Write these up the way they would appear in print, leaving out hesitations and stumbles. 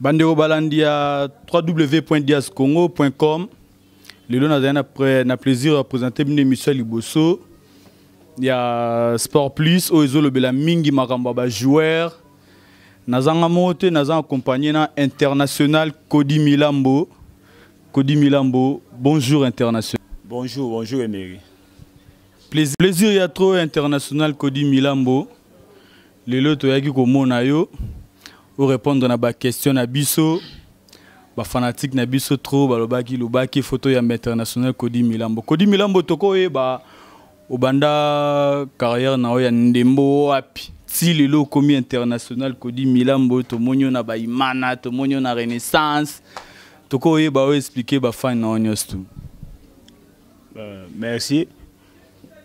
Bandero Balandia www.diascongo.com. Le long na plaisir à présenter une émission Liboso. Il y a Sport Plus, Oezo le Bela Mingi Makamba joueur. Nazanga mote, nazanga accompagné na international Cody Milambo. Cody Milambo, bonjour international. Bonjour Emery. Plaisir y a trop international Cody Milambo. Le lot toyaki ko mona yo. Pour répondre à la question na biso, ba fanatique na biso trop balobaki lobaki photo ya international Cody Milambo. Cody Milambo toko e ba obanda carrière na ya ndembo wapi. Si lelo komi international Cody Milambo to monyo na ba imana to monyo na renaissance toko e ba expliquer ba fan na onyos tout. Merci.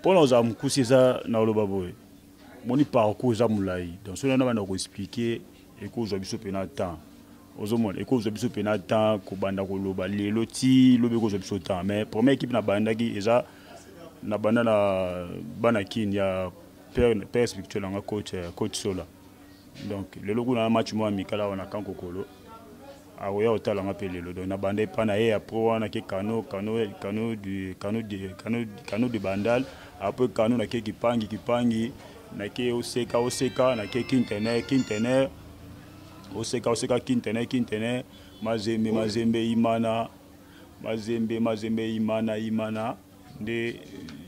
Pour nous amkusi za na lobaboy. Moni parcours za mulai. Donc cela na ba expliquer et que vous avez besoin de temps. Vous avez besoin de temps pour banda koloba lelo ti lobe ko besoin de temps. Mais première équipe na banda ki eza na banda na banakin ya père spirituel nga coach Sola. Donc lelo ko na match mo amikala wana kan kokolo. Awoya otala nga pe lelo. Donc na banda pa na ya pro wana ke kano de bandal après kano na ke kipangi na ke oseka na ke quintenaire Oseka Kintene, Mazembe Imana, de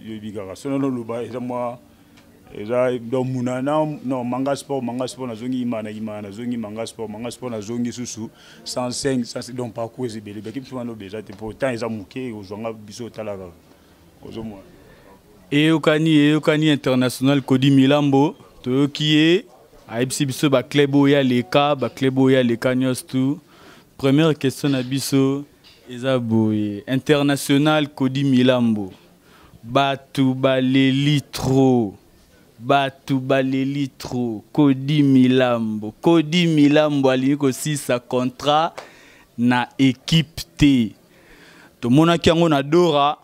Yobigara. Sono Luba, et moi, non, manga sport, na zongi Imana, zongi manga sport, na zongi Susu, 105, donc parcours est belé. L'équipe souvent déjà, pourtant ils ont mouqué, aux gens biso talaga. Et Okani international Cody Milambo, to qui est Aïbsi biso ba klebo ya leka, ba klebo ya leka nyos tout. Première question na biso eza boye international Cody Milambo. Batu baleli trop. Cody Milambo. Cody Milambo ali ko si sa contrat na équipe T. To mona kiango na Dora.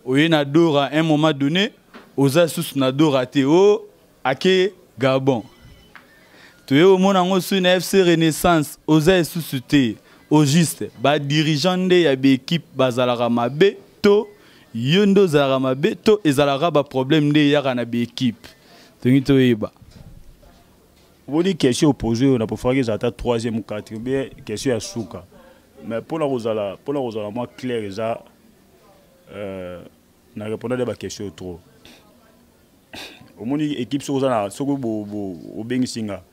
Oye na Dora un moment donné, oza sous na Dora te o ake Gabon. Tu es au monde en sur une FC Renaissance, osa suscité, au juste, ba dirigeant de ya équipe bazalara mabe to yondo zalara mabe to ezalara ba problème de ya na équipe. Tu to eba. Vous dites question opposée, on a pour faire que ça 3e ou 4e question à souka. Mais pour la Rosala moi clair ça na répondre à question trop. Au monde équipe sur ça soko bo bengisinga.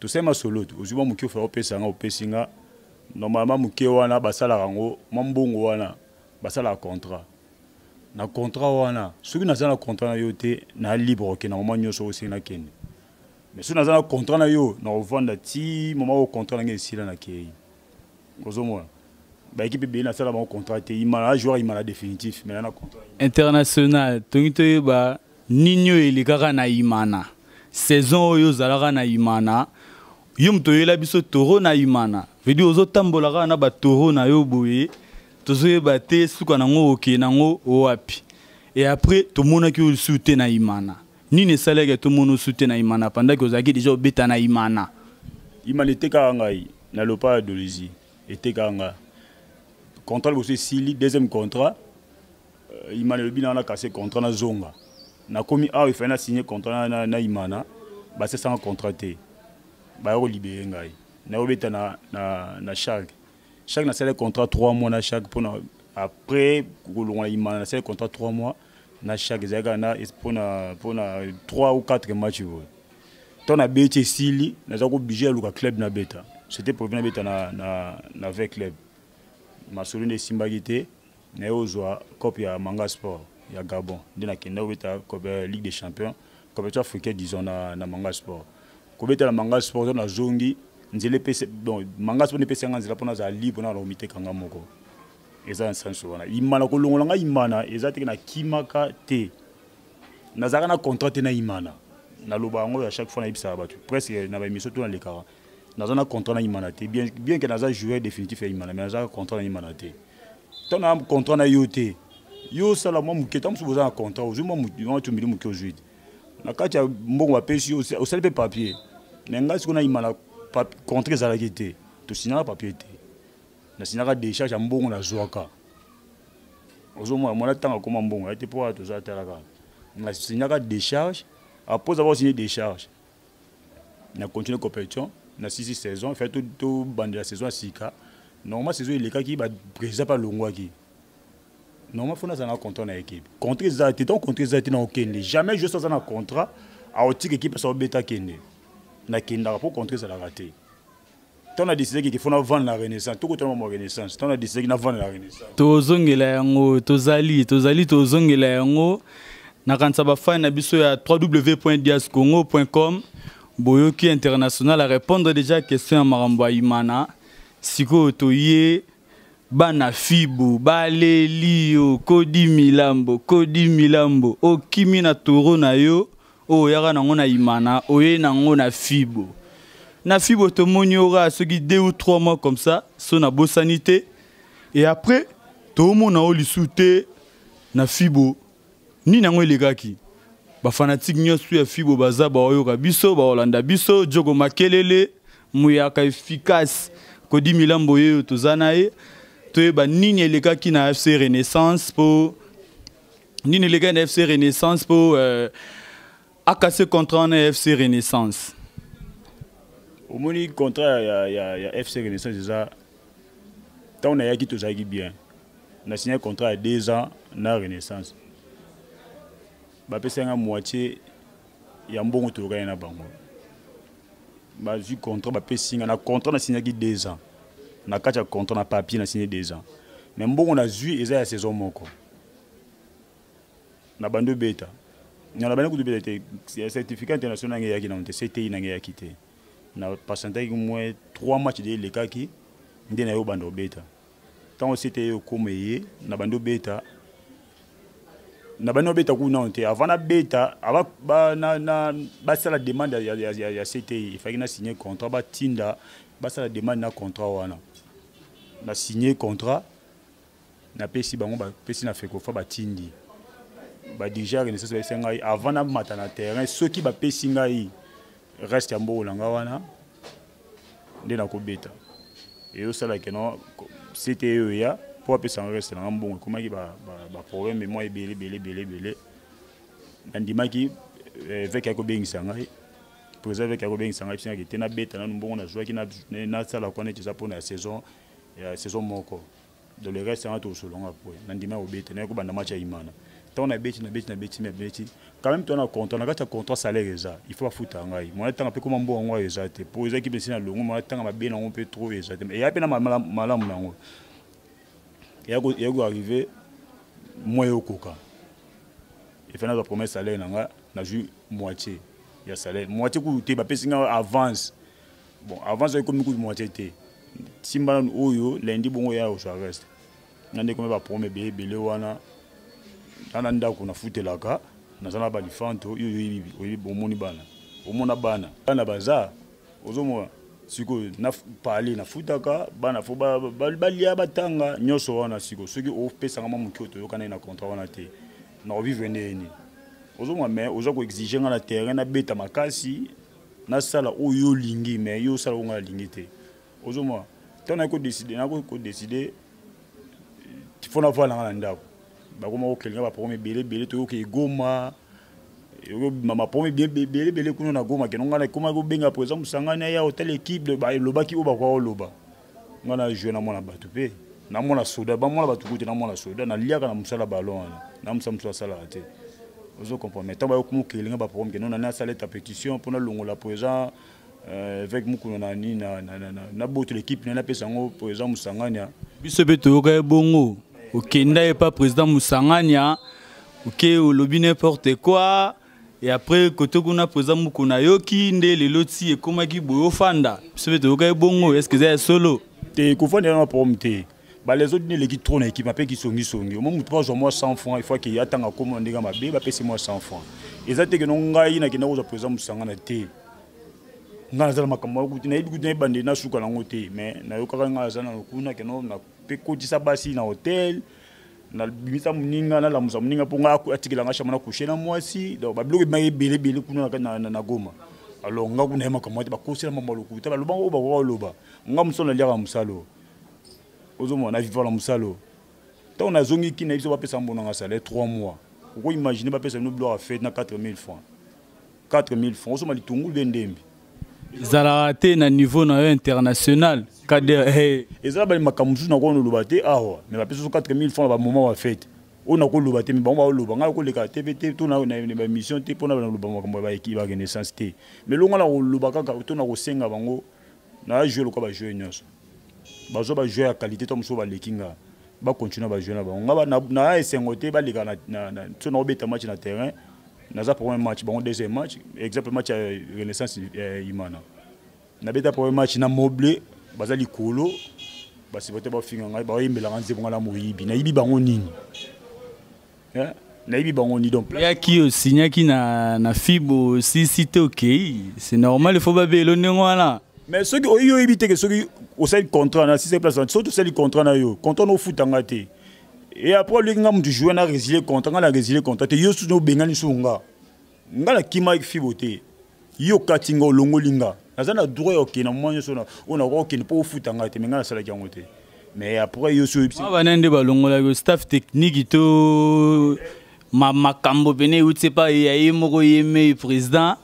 Tout ça ma solo ozuma mukio fa opesanga opesinga normalement mukio wana basala rango mambongo wana basala contrat na contrat wana soki na zana contrat na yo te na libre ke na moment nyoso osina kende mais soki na zana contrat na yo na ovanda ti moment au contrat na ngesila na kei ozomwa ba équipe be na sala ba contrat te imana joueur imana définitif mais na contrat international tongito ba ninyo elikaka na imana saison oyo zalaka na imana yum to yela biso toro na imana veut dire ozo tambolaka na ba toro na yo boye tozo yeba te suka nango oke nango owapi et après to mona ki o soute na imana nini salege to mono soute na imana pendant que ozaki déjà obeta na imana imanité ka ngai na lopa de Lisi était ka nga contrat aussi sili deuxième contrat imana le bina na cassé contrat na zonga na komi a il fallait signer contrat na imana ba c'est sans contraté ba yo libéré ngai na obeta na chaque na c'est contrat 3 mois na chaque pour après ko imana na c'est contrat 3 mois na chaque zaga na pour na 3 ou 4 matchs ton a bete sili na zako obligé le club na beta c'était pour venir beta na avec club ma solo de Simbagité na ozwa coupe ya Manga Sport ya Gabon ndina kenda weta coupe Ligue des Champions compétition africaine disons na Manga Sport kobeta na Manga Sport na zongi nzele pese bon Manga Sport ne pese nganzela pona za libre na romite kanga moko eza nsanso wana imana ko longolanga imana eza te na kimaka te na zaka na contrat na imana na lobango à chaque fois na ibisa batu presque na ba émission to na lekara na zana contrat na imana te bien que na za joueur définitif ya imana mais na za contrat na imana te ton na contrat na yote yo sala mo muketa mso za contrat ozuma mu tu mili muke ojuide na kati ya mbongo wa pesi au sel papier na ngasi kuna imana contre za la kité to signaka papier te na signaka décharge ya mbongo na zwaka ozomona mona tanga koma mbongo ete po to za talaka na signaka décharge après avoir signé décharge na continuer compétition na 6 saisons fait tout bande la saison sika normalement saison il est qui ba président pas longwa qui normalement faut na un contrat na équipe contre ça ton contre ça na okende jamais je ça na contrat a autre équipe ça beta kende na kenda pour contre ça la raté ton a décidé qu'il faut na vendre la renaissance tout côté mo renaissance ton a décidé qu'il na vendre la renaissance tozongela yango tozali tozongela yango na kanisa ba fan na biso ya www.diascongo.com boyoki international à répondre déjà question à marambo imana siko toye bana fibu balelio kodi milambo okimi na toro na yo o yaka nango na imana oye nango na fibu tomoni ora soki 2 ou 3 mois comme ça so na bosanité et après to mona o lisute na fibu ni nango elegaki ba fanatique nyosu ya fibo baza ba oyoka biso ba Holanda biso jogo makelele muyaka efficace kodi milambo yeyo tozana ye toyeba nini elegaki na FC Renaissance pour nini elegaki na FC Renaissance pour akase contrat na FC Renaissance au moni contrat ya FC Renaissance déjà tant na yaki tozaki bien na signé contrat à 2 ans na Renaissance ba pesa nga moitié ya mbongo to gagner na bango ba ju contrat ba pesa nga na contrat na signé 2 ans na kacha contrat na papier na signé 2 ans mais mbongo na ju eza ya saison moko na bando beta na bando ku beta te certificat international nga yaki na onte CTI na nga yaki te na pourcentage moins 3 matchs de lekaki ndena yo bando beta tant CTI yo komeye na bando beta na bano beta ku nonte avant na beta aba ba sala demande ya CTI il fallait na signer contrat ba tinda ba sala demande na contrat wana na signer contrat na pesi bango ba pesi na feko fa ba tindi ba déjà Renaissance ba senga avant na mata na terrain ceux qui ba pesi ngai reste ya mbo langa wana ndena ko beta et yo sala que non CTI ya pour appeler ça un restaurant bon comment il va problème mais moi belé ndima ki avec akobeng sangai président avec akobeng sangai pina ki tena beta na mbongo na joie ki na sala ko na tisa pour la saison moko de le reste en tout selon après ndima obeta na ko banda match ya imana tant na beti quand même ton contrat na kata contrat salaire ça il faut foutre ngai moi tant peu comme mbongo eza te pour les équipes na longo moi tant ma bena on peut trouver ça et ya pena malamu nango il y a arrivé moi au coca il fait notre promesse salaire na ju moitié il y a salaire moitié ku te ba pesinga avance bon avance comme nous moitié te simba oyo lundi bongo ya au reste nande comme ba promet belé wana ana ndako na futelaka na zana ba lifanto yo bomoni bana omona bana baza ozomo siko na parler na futaka bana fo balia batanga nyoso wana siko soki o pesa ngama mukioto yo kana na contrat wana te na vivre neni ozomwa mais ozo ko exiger na terrain na beta makasi na sala oyo lingi mais yo sala nga lingi te ozomwa tona ko décider il faut na voilà na ndako ba koma o kelinga ba premier belé to ke goma mama pomme bien belé kuno na goma ke ngana kuma go benga par exemple sangana ya hotel équipe de ba lobaki o ba kwa loba ngana jouer na mona batu pe na mona soda ba mona batu kuti na mona soda na liaka na musala ballon na musa sala te ozo comprendre mais taba ko kelinga ba pomme ke non na sala ta pétition pour na longo la présent avec mukuno na ni na boto l'équipe na pesa ngo par exemple musanganya biso beto ka bongo okenda e pas président musanganya OK au lobby n'importe quoi. Et après, quand on a présent Mukuna Yoki, les lotis et comment qui boyo fanda. C'est bon, est-ce que c'est solo? T'es confondé dans la prompté. Bah les autres les qui tournent qui m'appellent qui sont au moment où 3 jours moi 100 francs, il faut qu'il y ait tant à commander ma bé, bah payer moi 100 francs. Et ça t'es que non gars il n'a qu'un autre présent Musangana té. N'a pas ma camarade qui n'a pas de bandé na souka langoté, mais n'a eu qu'un gars na kuna que non na péco di sabasi na hôtel. Na bimisa muninga na la muninga ponga atikila ngasha mana kushena mwasi do babloke maye belé kuna na goma alors nga kuna hema kamati ba kosela mama lokuta ba loba ba loba nga musolo liaka musalo ozomo na vivre la musalo tant on a zongi qui n'a pas payé un salaire 3 mois vous imaginez pas payer une bloc à fête na 4000 francs 4000 francs ozomo litungulu bendembi zalate na niveau na international kader ezala ba makamusu na ko no lobate awa mais ba pesa 4000 francs ba moment wa fête on a ko lobate mais ba loba nga ko leka TVT to na ba mission te pona ba loba makambo ba équipe ba renaissance te mais longa la loba kaka to na ko senga bango na jouer ko ba jouer nyonso ba zo ba jouer à qualité to muso ba lekinga ba continuer ba jouer na bango nga ba na esengote ba leka na to na obeta match na terrain naza premier match bon deuxième match exemple match à renaissance imana na beta premier match na moblé bazali kolo basi bote ba finga ngai ba yimbela nganze bonga la moyibi na yibi bango nini na yibi bango ni donc ya ki o signa ki na fibo si te OK c'est normal il faut ba belo ngwana mais ceux qui oyo yibite que ceux qui au sein contrat na 6 place surtout ceux qui contrat na yo contrat no futanga te. Et après, les gens qui jouent à résilier contre, on a résilié contre. Yo sous nos bengani sunga. Ngala kima fiboté. Yo katinga longo linga. Nazana droit OK na moi sona. On a OK ne pas au foot ngate mais ngala sala kiangote. Mais après yo sous ah banende balongo la staff technique to makambo bene utse pas yayi moko yeme président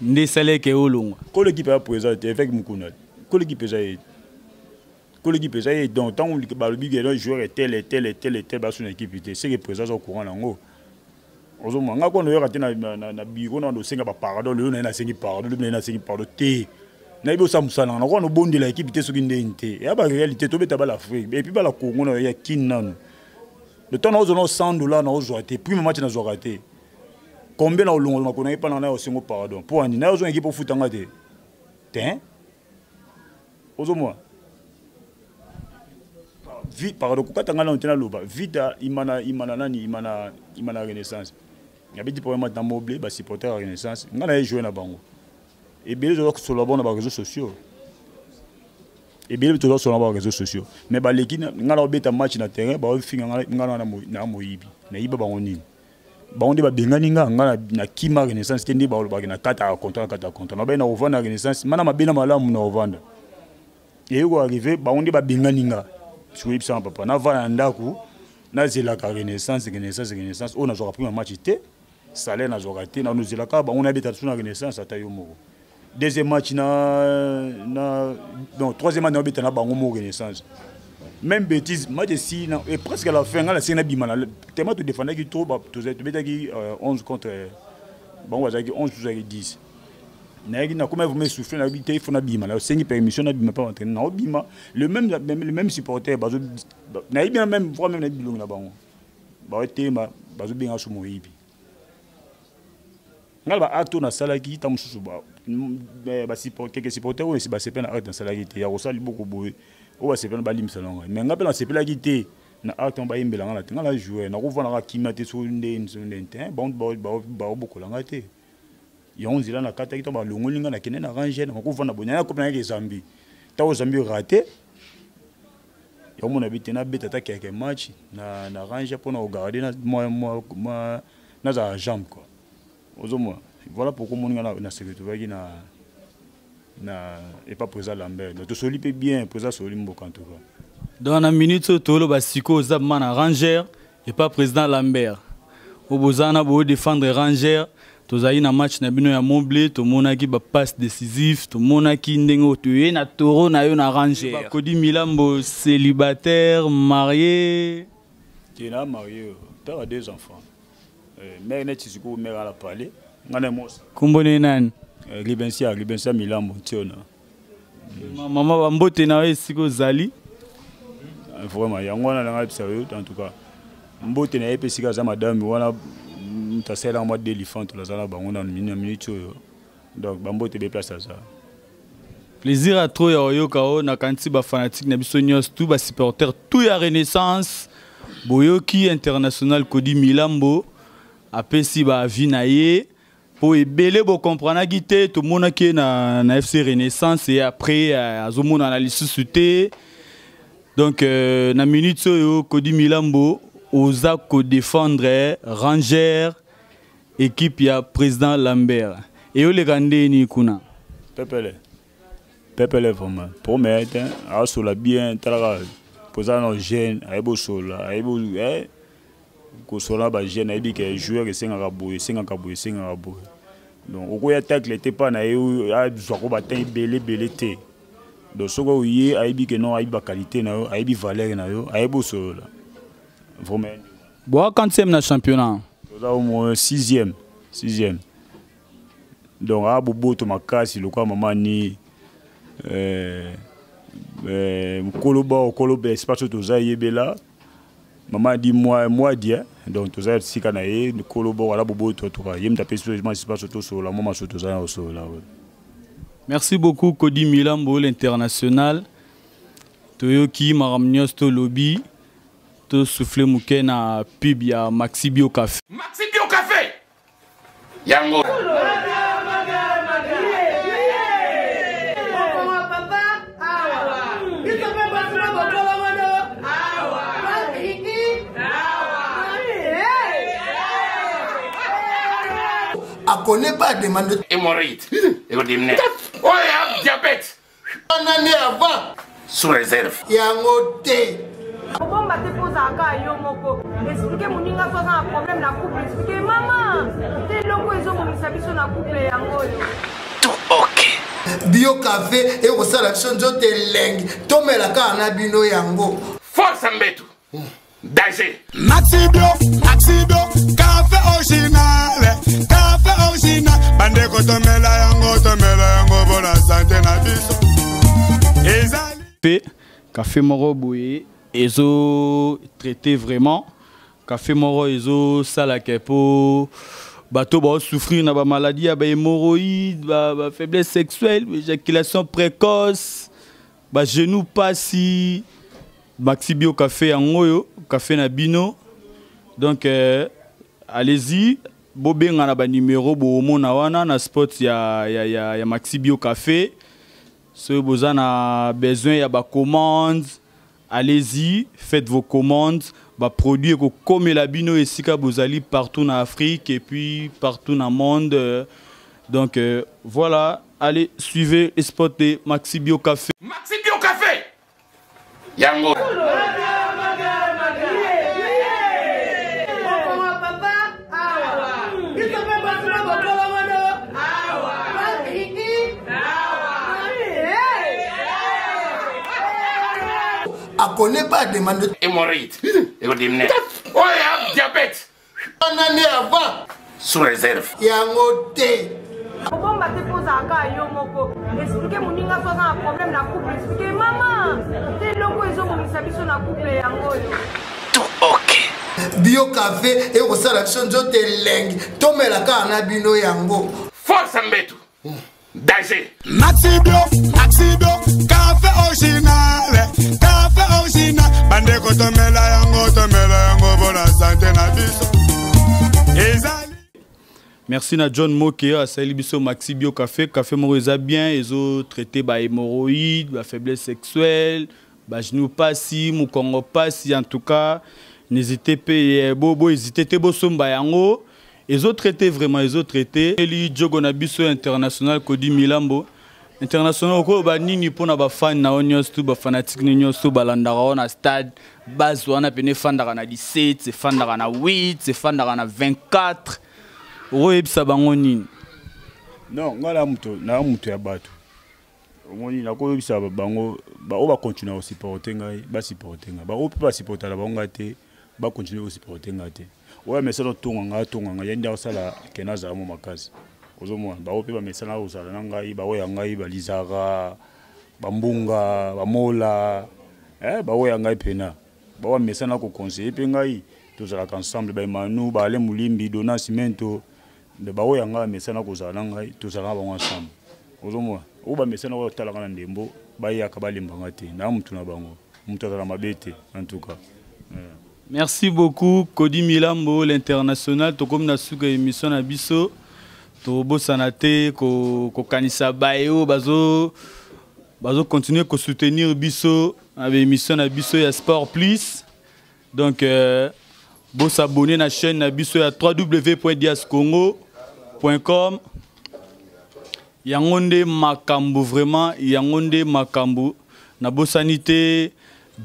ndé salé ke olongo. Ko l'équipe a président avec Mukuna. Ko l'équipe l'équipe est donc tant que le joueur est tel dans son équipe c'est que présence au courant nango ozoma nga ko no yaka te na biro na do senga ba pardon le na sengi pardon te na ibo sa musala na ko no bondi la équipe te soki ndente ya ba réalité to beta ba l'Afrique et puis ba la Congo na ya kinnan le temps na ozo $100 na ozo te premier match na zo raté combien na olongo na ko na pas na sengo pardon pour ani na ozo équipe au futanga te hein ozoma vite pardon kokata ngana ntena loba vite imana renaissance il y a des problèmes dans moblé ba supporter renaissance ngana jouer na bango et bien les autres sur les réseaux sociaux mais ba l'équipe ngana obeta match na terrain ba finga ngana na moyibi na yiba bango nini bango de ba bengani ngana na kima renaissance tendi ba loba na kata contrat na ba na ovanda renaissance mana mabena malamu na ovanda et yo arrivé bango de ba bengani ngana suis sans papa na va ndaku na zelaka renaissance on a joué premier match té salaire na joué té na nous zelaka on a beta sur renaissance atayo moko deuxième match non troisième match na beta na bango mo renaissance même bêtise match si na et presque à la fin la scène bimana tellement tu défendais qui trop tu beta qui 11 contre bon on va dire 11 sur 10 na comment vous me soufflez na bité il faut na bima na sengi permission na bima pas entraîner na bima le même supporter bazo na bien même voix même na bilong na bango ba tema bazo binga su moyibi ngal ba ato na salaki ta mususu ba supporter quelques supporters ou si ba sepe na ato na salaki te ya rosali beaucoup boy o ba sepe na ba limisa longa mais ngape na sepe la gité na ato ba imbela ngala te ngala jouer na ko vona ka kimate so ndente ba beaucoup langa te yonzila na kata kito ba longolinga na kene na ranger na ko vona bonya ko na ke Zambie ta o Zambie raté yo mona bitena beta ta quelques match na ranger pour na regarder na moi na za jambe quoi ozomo voilà pourquoi mon na sécurité na et pas présent Lambert donc to soli pe bien présent soli mboka en tout cas dans la minute to lo basiko za mana ranger et pas président Lambert obozana bo défendre ranger tozali na match na bino ya Moblé to monaki ba passe décisif to monaki ndengo to ye na toro na yo na ranger ba Kodi Milambo célibataire marié tu es marié père a 2 enfants mère net siko mère à la parler ngana mo kumbone nani Libensia Milambo tiona maman ba mbote na yo siko zali vraiment yango na nga sérieux en tout cas mbote na yepe sika za madame wana ta c'est en mode d'éléphant la zala bango na minute donc bambo te be place ça plaisir à trop ya yoka o na kanti ba fanatique na biso nyos tout ba supporter tout ya renaissance boyoki international Kodi Milambo apesi ba vinaye po ebele bo comprendre gité to monaki na FC Renaissance et après azomona na lisusuté donc na minute yo Kodi Milambo oza ko défendre ranger équipe ya président Lambert et yo le gande ni kuna pepele Pepele vraiment. Promettre, à sola bien, tala, posant nos jeunes, à ebo sola, à ebo, ko sola ba jeune, à ebi que joueur que c'est un raboué, c'est un caboué, c'est un raboué. Donc, au coup ya tacle était pas na eu, à zoko batin belé té. Donc, ce qu'on y est, à ebi que non, à ebi qualité na yo, à ebi valeur na yo, à ebo sola. Vraiment. Bon, quand c'est le championnat? Au moins 6e. Donc, à Bobo, tu m'as cassé, le quoi, maman, ni. Koloba, espace tout ça, yébela. Maman dit moi, dia. Donc, tout ça, si canaille, Koloba, voilà, Bobo, toi, yém tapé sur les espace tout sur la maman, sur tout ça, au là. Merci beaucoup, Cody Milambo, l'international. Toyoki, Maramnios, to lobby. To souffler mouké na pub ya Maxi Bio Café. Maxi Bio Café. Yango. A connaît pas demande Hémorroïde. Oh, diabète. On en est avant. Sous réserve. Yango té. Comment battre pour Zaka et Yomoko? Expliquez mon ninga soit un problème na couple. Expliquez maman. T'es loco et zomo misabi sur la couple yango. Tout ok. Bio Café et au salaction de lengue. Tome la kana bino yango. Force Mbetu. Danger. Maxi Bio, café original, bande ko tomela yango pour la santé na biso. Ezali. Café Moro Bouye, ezo traité vraiment. Café Moro ezo salakepo. Bateau ba souffrir na ba maladie, ba hémorroïdes, ba faiblesse sexuelle, éjaculation précoce, ba genou passi. Maxi Bio Café en Oyo, Café Nabino. Donc, allez-y. Bobé na ba numéro, bo mona wana na spot ya Maxi Bio Café. Si vous avez besoin de commandes, allez-y, faites vos commandes. Bah, produits comme la bino et si vous allez partout en Afrique et puis partout dans le monde. Donc voilà, allez, suivez les spots de Maxi Bio Café. Maxi Bio Café. Yango. A connaît pas demande Hémorroïde. Oh, diabète. on en est avant. Sous réserve. Yango té. Comment battre pour Zaka et Yomoko? Expliquez mon ninga soit un problème na couple. Expliquez maman. T'es loco et zomo misabi sur la couple yango. Tout ok. Bio Café et au salaction de lengue. Tome la kana bino yango. Force Mbetu. Danger. Maxi Bio, café original, bande ko tomela yango pour la santé na biso. Ezali. Merci na John Moke à Salibiso Maxi Bio Café. Café Moroza bien, ils ont traité par hémorroïdes, par faiblesse sexuelle, par genou passi, moukongo passi. En tout cas, n'hésitez pas, bobo, n'hésitez pas, somba yango. Ils ont traité vraiment, ils ont traité. Eli Djogo Nabiso international, Cody Milambo. International, ko ba nini pona ba fan na onyos tu ba fanatique nyos tu balandara na stade base wana pene fan dara na 17, c'est fan dara na 8, c'est fan dara na 24. Roebsa bango nini? Non, ngala mutu ya bato. Omoni na ko bisa bango ba o ba continuer au supporter ngai, ba supporter ngai. Ba o pe ba supporter la bango te, ba continuer au supporter ngai te. Ouais mais ça no tonga yenda osala kenaza mo makazi. Ozomwa ba o pe ba mesana osala na ngai, ba o ya ngai ba lizara, ba mbunga, ba mola. Ba o ya ngai pena. Ba o mesana ko conseiller pe ngai. Tozala ensemble ba manu ba ale mulimbi dona cimento. De ba o ya ngai mesana ko zala ngai, tozala ba ensemble. Ozomwa o ba mesana ko tala kana ndembo, ba ya ka ba limbanga te. Na mutu na bango. Mutu azala mabete en tout cas. Merci beaucoup, Cody Milambo, l'international. To comme na suka émission na biso, to bo sanate ko kanisa bayo bazo continuer ko soutenir biso avec émission na biso ya Sport Plus. Donc bo s'abonner na chaîne na biso ya www.diascongo.com. Yangonde Makambu, vraiment, Yangonde Makambu. Nabosanité,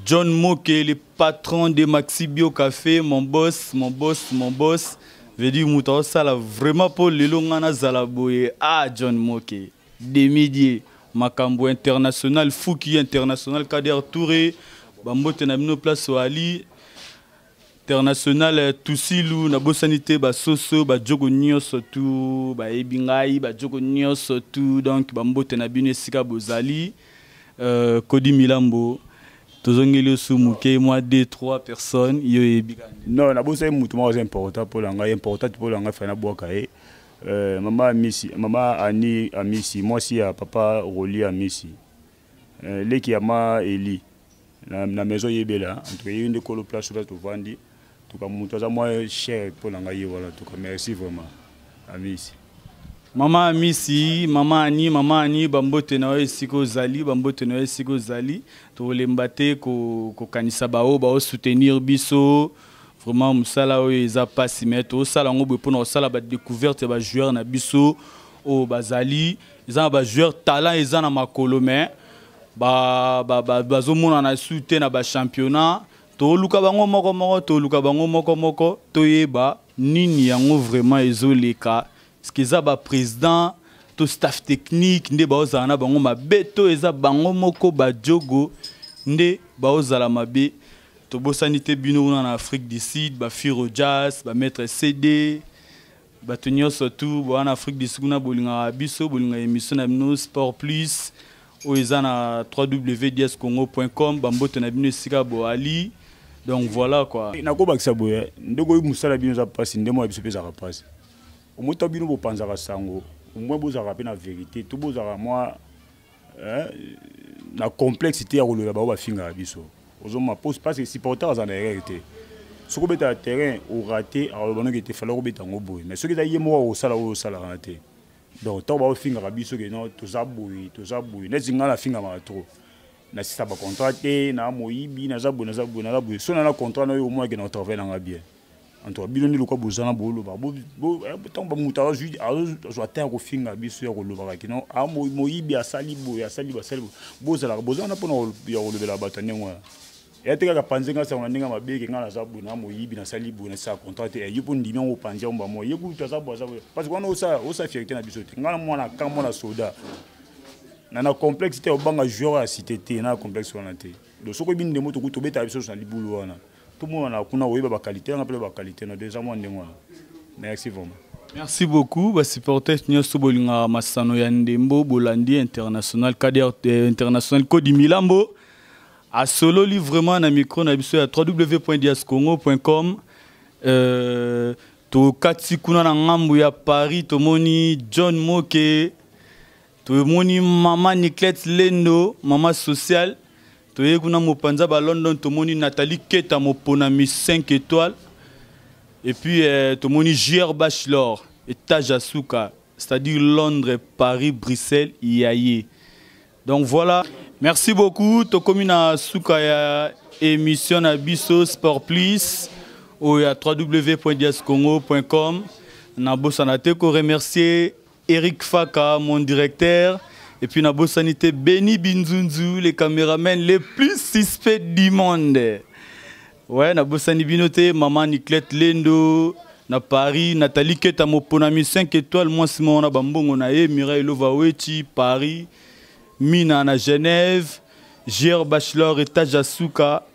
John Moke, le patron de Maxi Bio Café, mon boss. Veut dire, Moutao Sala, vraiment pour le Longana Zalaboye. Ah, John Moke, Demidier, Makambu international, Fouki international, Kader Touré, Bambo Tenamino Place Wali. International Tusilu na bosanité ba soso ba jogo nyonso tu ba ebingai ba jogo nyonso tu donc ba mbote na bino sika bozali Kodi Milambo tozongeli sumuke moi 2-3 personnes yo ebikani non na bosa mutu mo important pour langa fana boka mama Ani Amisi moi si ya papa Roli Amisi leki ya ma Eli na maison yebela entre une de colo place sur to vandi tout comme mutu moi cher pour langa ye voilà tout comme merci vraiment Amisi Mama Amisi, Mama Ani, bambote na esiko zali, to lembate ko kanisa bao soutenir biso, vraiment musala o eza pasi meto, sala ngo pour na sala ba découverte ba joueur na biso o bazali, eza ba joueur talent eza na makolo mais bazomona na soute na ba championnat, to luka bango moko, to yeba nini yango vraiment ezoleka. Ce qui est le président, tout staff technique, nde baozana bango mabe, to eza bango moko ba jogo, nde baozala mabe, to bosanité bino en Afrique du Sud, ba Firo Jazz, ba Maître CD, ba tenir surtout en Afrique du Sud na bolinga biso, bolinga émission na bino Sport Plus, o eza na www.dscongo.com, bambote na bino sika bo ali. Donc voilà quoi. Na ko bakisa boya, ndeko musala bino za passe, ndemo biso pesa passe. Au moins, tu as pensé à Sango. Au moins, tu as la vérité. Tu as moi la complexité à rouler là-bas. Je pose parce que si porteur en réalité. Ce qui est à terrain, au raté, alors il était fallu remettre en bout. Mais ce qui est moi au salaire raté. Donc, tu as fait un rabisso que non, tout ça bouille. N'est-ce pas la fin à trop. Na si ça va contracter, na moibi, na zabu. Si on a un contrat, au moins que notre travail en bien. Entre biloni loko bozana bolo ba tant ba mutara ju zo atteindre au finga biso ya koloba kino a moyibi asali bozala bozana pona ya kolobela batane ngwa ya teka ka panzenga sa ndinga mabeke ngala zabu na moyibi na sali bo na sa contrat e yupo ndimi ngo panja mba mo yeku tsa zabu parce que on sa fierté na biso te ngala mwana ka mwana soda na complexité obanga joueur à cité te na complexe wana te do soko binde moto ko tobeta biso na libulu wana. Tout le monde a une qualité, on appelle la qualité. Merci vraiment. Merci beaucoup. Supporter Bolinga Massano Yandembo, Bolandi international, Kader international, Kodi Milambo. À solo livre vraiment na micro na biso ya www.dscongo.com. To kati kuna na ngambu ya Paris, to moni John Moke, to moni Mama Niclette Lendo, Mama Social. Toye kuna mopanza ba London tomoni Nathalie Keta moponami 5 étoiles et puis tomoni JR Bachelor étage à Souka, c'est-à-dire Londres, Paris, Bruxelles, Yaye. Donc voilà, merci beaucoup. To komina Souka ya émission na biso Sport Plus ou ya www.dscongo.com. Na bosanate ko remercier Eric Faka, mon directeur. Et puis, na Bossanité, Benny Binzunzu, les caméramans les plus suspects du monde. Ouais, na Bossani Binoté, Maman Niclette Lendo, na Paris, Nathalie Keta Moponami 5 étoiles, moi Simon na Bambongo na Mireille Lovawechi, Paris, Mina na Genève, J.R. Bachelor, étage à Souka,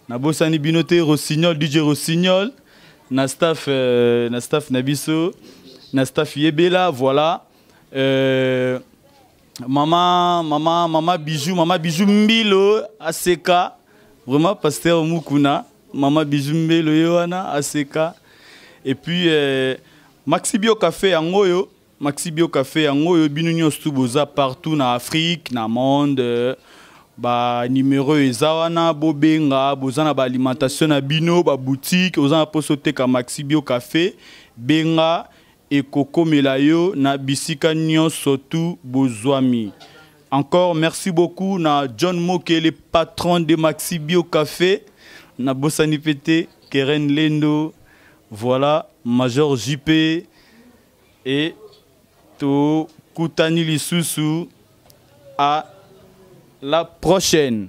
na Bossani Binoté, Rossignol, DJ Rossignol, na staff Nabiso, na staff Yebela, voilà. Maman Bijou Mbilo Aseka, vraiment pasteur Mukuna, Maman Bijou Mbilo Yohana Aseka, et puis Maxi Bio Café Angoyo, Binunyo Stuboza partout na Afrique, na monde, ba numéro ezawana bobenga, bozana ba alimentation na bino, ba boutique, ozana posote ka Maxi Bio Café, benga. Et Coco Melayo na bisika nyonso tu bozwami. Encore merci beaucoup na John Moke, le patron de Maxi Bio Café, na Bossani Pété, Keren Lendo, voilà, Major JP et to Kutani lisusu. À la prochaine.